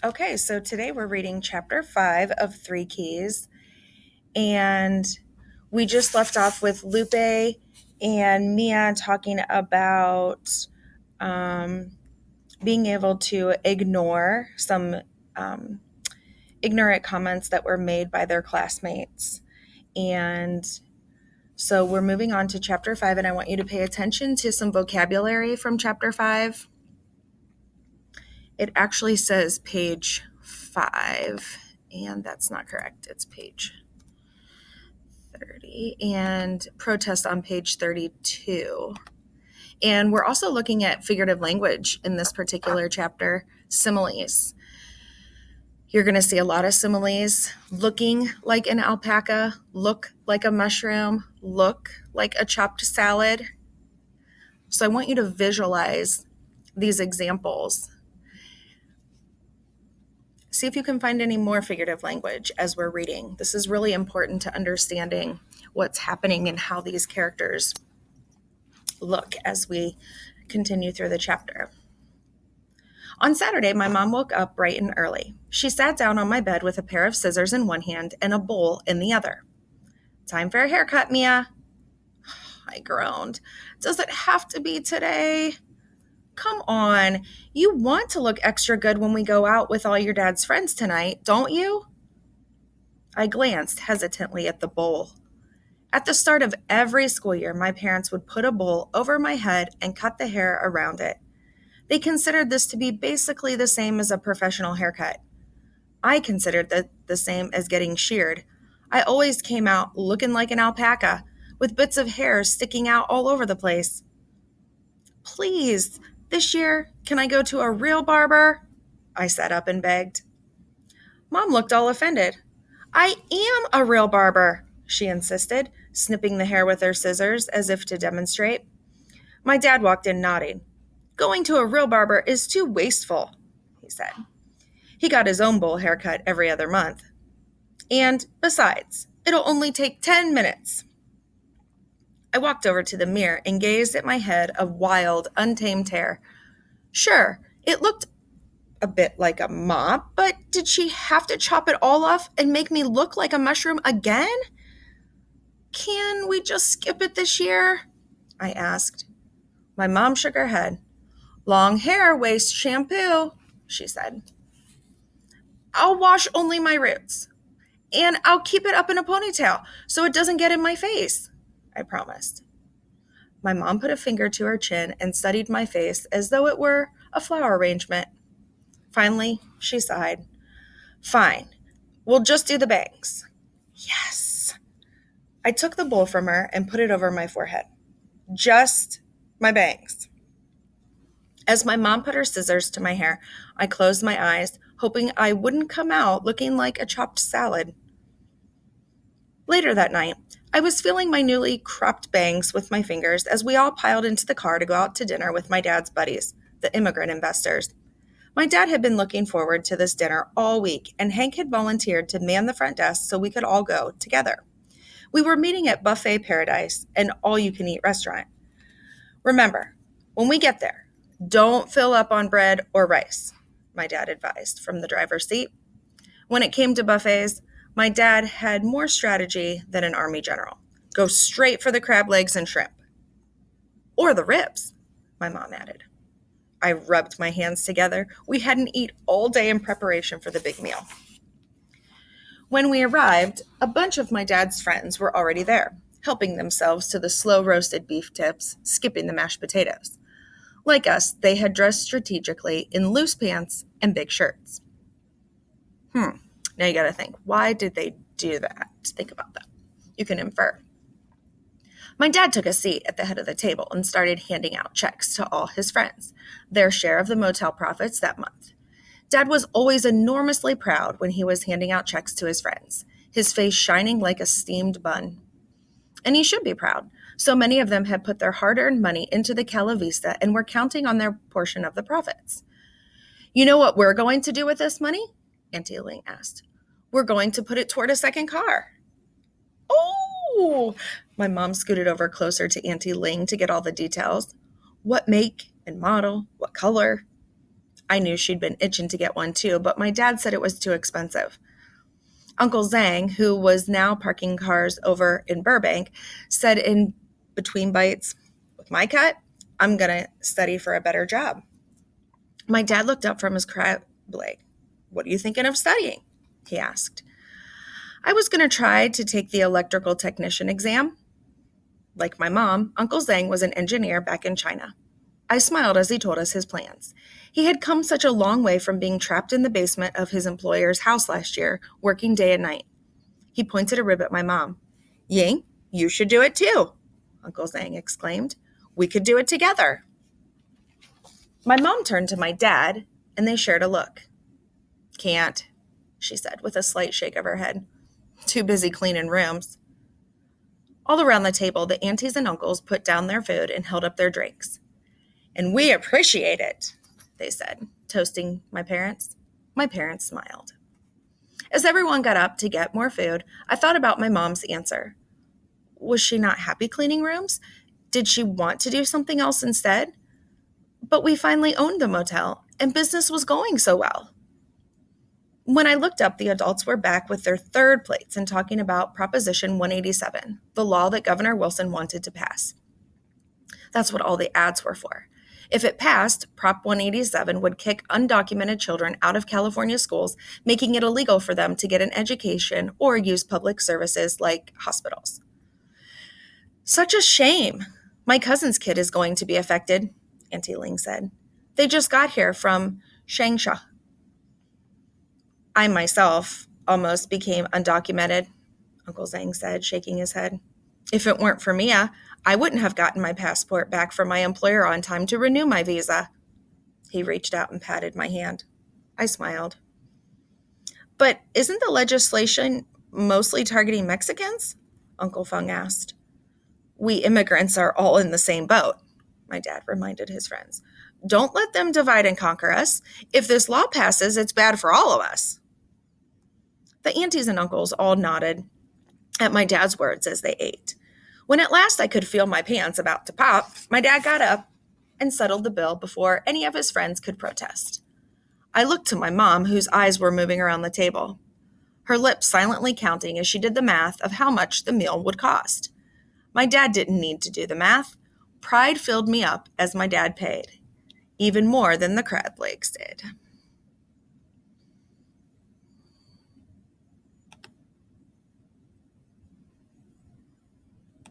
Okay, so today we're reading chapter 5 of Three Keys, and we just left off with Lupe and Mia talking about um, being able to ignore some um, ignorant comments that were made by their classmates. And so we're moving on to chapter 5, and I want you to pay attention to some vocabulary from chapter 5. It actually says page 5, and that's not correct. It's page 30, and protest on page 32. And we're also looking at figurative language in this particular chapter, similes. You're going to see a lot of similes: looking like an alpaca, look like a mushroom, look like a chopped salad. So I want you to visualize these examples. See if you can find any more figurative language as we're reading. This is really important to understanding what's happening and how these characters look as we continue through the chapter. On Saturday, my mom woke up bright and early. She sat down on my bed with a pair of scissors in one hand and a bowl in the other. "Time for a haircut, Mia." I groaned. "Does it have to be today?" "Come on, you want to look extra good when we go out with all your dad's friends tonight, don't you?" I glanced hesitantly at the bowl. At the start of every school year, my parents would put a bowl over my head and cut the hair around it. They considered this to be basically the same as a professional haircut. I considered that the same as getting sheared. I always came out looking like an alpaca, with bits of hair sticking out all over the place. "Please, this year, can I go to a real barber?" I sat up and begged. Mom looked all offended. "I am a real barber," she insisted, snipping the hair with her scissors as if to demonstrate. My dad walked in nodding. "Going to a real barber is too wasteful," he said. He got his own bowl haircut every other month. "And besides, it'll only take 10 minutes. I walked over to the mirror and gazed at my head of wild, untamed hair. Sure, it looked a bit like a mop, but did she have to chop it all off and make me look like a mushroom again? "Can we just skip it this year?" I asked. My mom shook her head. "Long hair wastes shampoo," she said. "I'll wash only my roots, and I'll keep it up in a ponytail so it doesn't get in my face," I promised. My mom put a finger to her chin and studied my face as though it were a flower arrangement. Finally, she sighed. "Fine, we'll just do the bangs." Yes. I took the bowl from her and put it over my forehead. Just my bangs. As my mom put her scissors to my hair, I closed my eyes, hoping I wouldn't come out looking like a chopped salad. Later that night, I was feeling my newly cropped bangs with my fingers as we all piled into the car to go out to dinner with my dad's buddies, the immigrant investors. My dad had been looking forward to this dinner all week, and Hank had volunteered to man the front desk so we could all go together. We were meeting at Buffet Paradise, an all-you-can-eat restaurant. "Remember, when we get there, don't fill up on bread or rice," my dad advised from the driver's seat. When it came to buffets, my dad had more strategy than an army general. "Go straight for the crab legs and shrimp." "Or the ribs," my mom added. I rubbed my hands together. We hadn't eaten all day in preparation for the big meal. When we arrived, a bunch of my dad's friends were already there, helping themselves to the slow-roasted beef tips, skipping the mashed potatoes. Like us, they had dressed strategically in loose pants and big shirts. Now you gotta think, why did they do that? Think about that. You can infer. My dad took a seat at the head of the table and started handing out checks to all his friends, their share of the motel profits that month. Dad was always enormously proud when he was handing out checks to his friends, his face shining like a steamed bun. And he should be proud. So many of them had put their hard-earned money into the Cala Vista and were counting on their portion of the profits. "You know what we're going to do with this money?" Auntie Ling asked. "We're going to put it toward a second car." "Oh!" My mom scooted over closer to Auntie Ling to get all the details. "What make and model? What color?" I knew she'd been itching to get one too, but my dad said it was too expensive. Uncle Zhang, who was now parking cars over in Burbank, said in between bites, with my cut, I'm going to study for a better job. My dad looked up from his crab leg. What are you thinking of studying? He asked. I was going to try to take the electrical technician exam. Like my mom, Uncle Zhang was an engineer back in China. I smiled as he told us his plans. He had come such a long way from being trapped in the basement of his employer's house last year, working day and night. He pointed a rib at my mom. Ying, you should do it too, Uncle Zhang exclaimed. We could do it together. My mom turned to my dad, and they shared a look. Can't, she said with a slight shake of her head. Too busy cleaning rooms. All around the table, the aunties and uncles put down their food and held up their drinks. And we appreciate it, they said, toasting my parents. My parents smiled. As everyone got up to get more food, I thought about my mom's answer. Was she not happy cleaning rooms? Did she want to do something else instead? But we finally owned the motel, and business was going so well. When I looked up, the adults were back with their third plates and talking about Proposition 187, the law that Governor Wilson wanted to pass. That's what all the ads were for. If it passed, Prop 187 would kick undocumented children out of California schools, making it illegal for them to get an education or use public services like hospitals. Such a shame. My cousin's kid is going to be affected, Auntie Ling said. They just got here from Changsha. I myself almost became undocumented, Uncle Zhang said, shaking his head. If it weren't for Mia, I wouldn't have gotten my passport back from my employer on time to renew my visa. He reached out and patted my hand. I smiled. But isn't the legislation mostly targeting Mexicans? Uncle Feng asked. We immigrants are all in the same boat, my dad reminded his friends. Don't let them divide and conquer us. If this law passes, it's bad for all of us. The aunties and uncles all nodded at my dad's words as they ate. When at last I could feel my pants about to pop, my dad got up and settled the bill before any of his friends could protest. I looked to my mom, whose eyes were moving around the table, her lips silently counting as she did the math of how much the meal would cost. My dad didn't need to do the math. Pride filled me up as my dad paid, even more than the crab legs did.